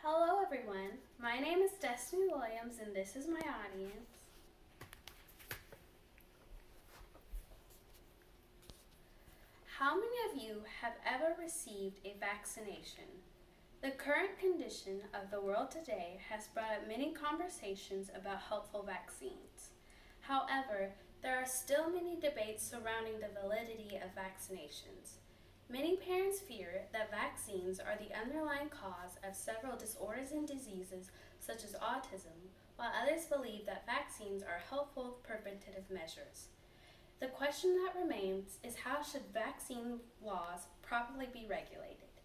Hello everyone, my name is Destiny Williams and this is my audience. How many of you have ever received a vaccination? The current condition of the world today has brought up many conversations about helpful vaccines. However, there are still many debates surrounding the validity of vaccinations. Many parents fear that vaccines are the underlying cause of several disorders and diseases such as autism, while others believe that vaccines are helpful preventative measures. The question that remains is how should vaccine laws properly be regulated?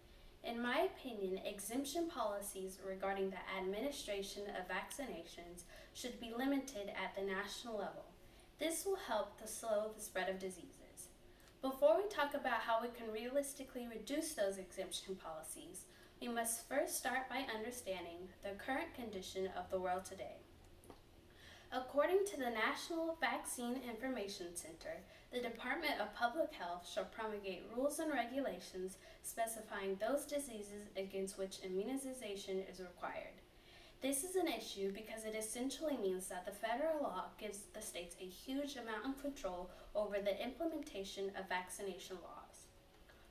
In my opinion, exemption policies regarding the administration of vaccinations should be limited at the national level. This will help to slow the spread of diseases. Before we talk about how we can realistically reduce those exemption policies, we must first start by understanding the current condition of the world today. According to the National Vaccine Information Center, the Department of Public Health shall promulgate rules and regulations specifying those diseases against which immunization is required. This is an issue because it essentially means that the federal law gives the states a huge amount of control over the implementation of vaccination laws.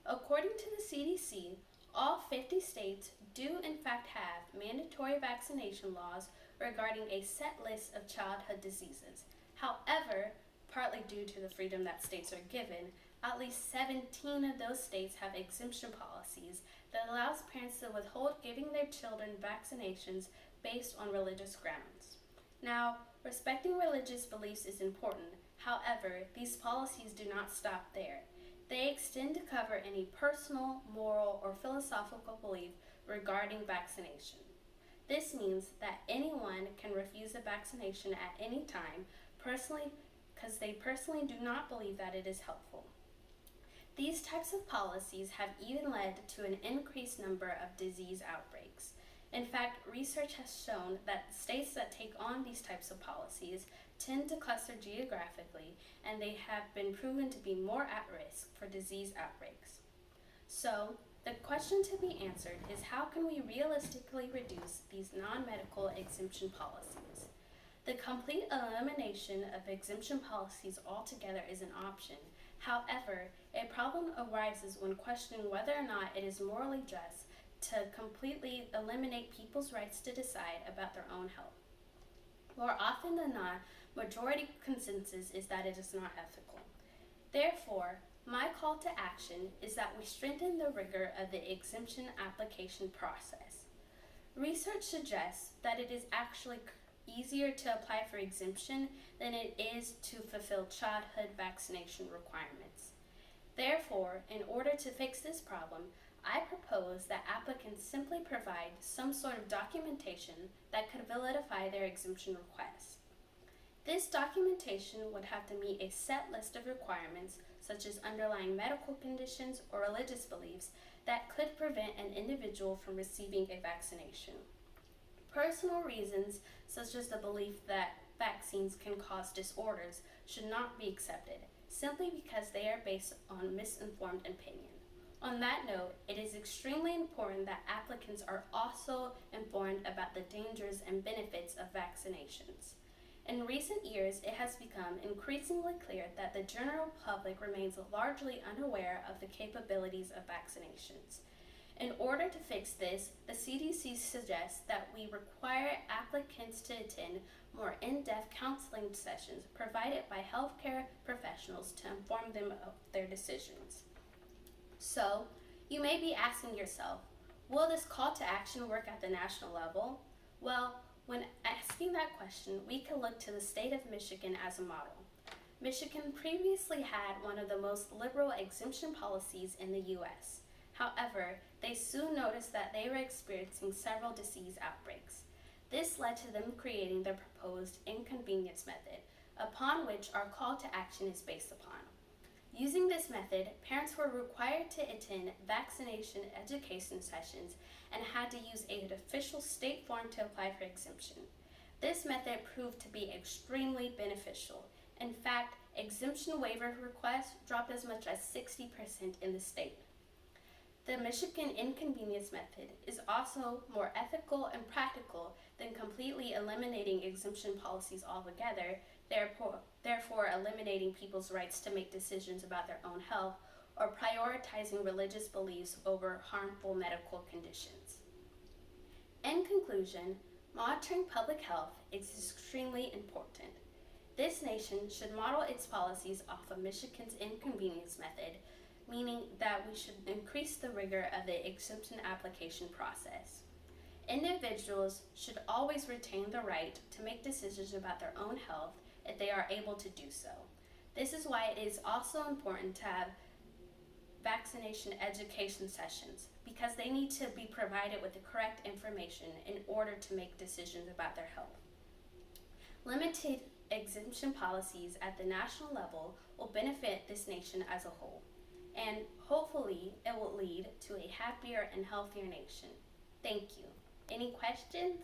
According to the CDC, all 50 states do in fact have mandatory vaccination laws regarding a set list of childhood diseases. However, partly due to the freedom that states are given, at least 17 of those states have exemption policies that allows parents to withhold giving their children vaccinations based on religious grounds. Now, respecting religious beliefs is important. However, these policies do not stop there. They extend to cover any personal, moral, or philosophical belief regarding vaccination. This means that anyone can refuse a vaccination at any time, because they personally do not believe that it is helpful. These types of policies have even led to an increased number of disease outbreaks. In fact, research has shown that states that take on these types of policies tend to cluster geographically, and they have been proven to be more at risk for disease outbreaks. So, the question to be answered is how can we realistically reduce these non-medical exemption policies? The complete elimination of exemption policies altogether is an option. However, a problem arises when questioning whether or not it is morally just to completely eliminate people's rights to decide about their own health. More often than not, majority consensus is that it is not ethical. Therefore, my call to action is that we strengthen the rigor of the exemption application process. Research suggests that it is actually easier to apply for exemption than it is to fulfill childhood vaccination requirements. Therefore, in order to fix this problem, I propose that applicants simply provide some sort of documentation that could validify their exemption request. This documentation would have to meet a set list of requirements, such as underlying medical conditions or religious beliefs, that could prevent an individual from receiving a vaccination. Personal reasons, such as the belief that vaccines can cause disorders, should not be accepted, simply because they are based on misinformed opinion. On that note, it is extremely important that applicants are also informed about the dangers and benefits of vaccinations. In recent years, it has become increasingly clear that the general public remains largely unaware of the capabilities of vaccinations. In order to fix this, the CDC suggests that we require applicants to attend more in-depth counseling sessions provided by healthcare professionals to inform them of their decisions. So, you may be asking yourself, will this call to action work at the national level? Well, when asking that question, we can look to the state of Michigan as a model. Michigan previously had one of the most liberal exemption policies in the U.S. However, they soon noticed that they were experiencing several disease outbreaks. This led to them creating the proposed inconvenience method, upon which our call to action is based upon. Using this method, parents were required to attend vaccination education sessions and had to use an official state form to apply for exemption. This method proved to be extremely beneficial. In fact, exemption waiver requests dropped as much as 60% in the state. The Michigan inconvenience method is also more ethical and practical than completely eliminating exemption policies altogether, therefore eliminating people's rights to make decisions about their own health or prioritizing religious beliefs over harmful medical conditions. In conclusion, monitoring public health is extremely important. This nation should model its policies off of Michigan's inconvenience method, meaning that we should increase the rigor of the exemption application process. Individuals should always retain the right to make decisions about their own health if they are able to do so. This is why it is also important to have vaccination education sessions, because they need to be provided with the correct information in order to make decisions about their health. Limited exemption policies at the national level will benefit this nation as a whole, and hopefully it will lead to a happier and healthier nation. Thank you. Any questions?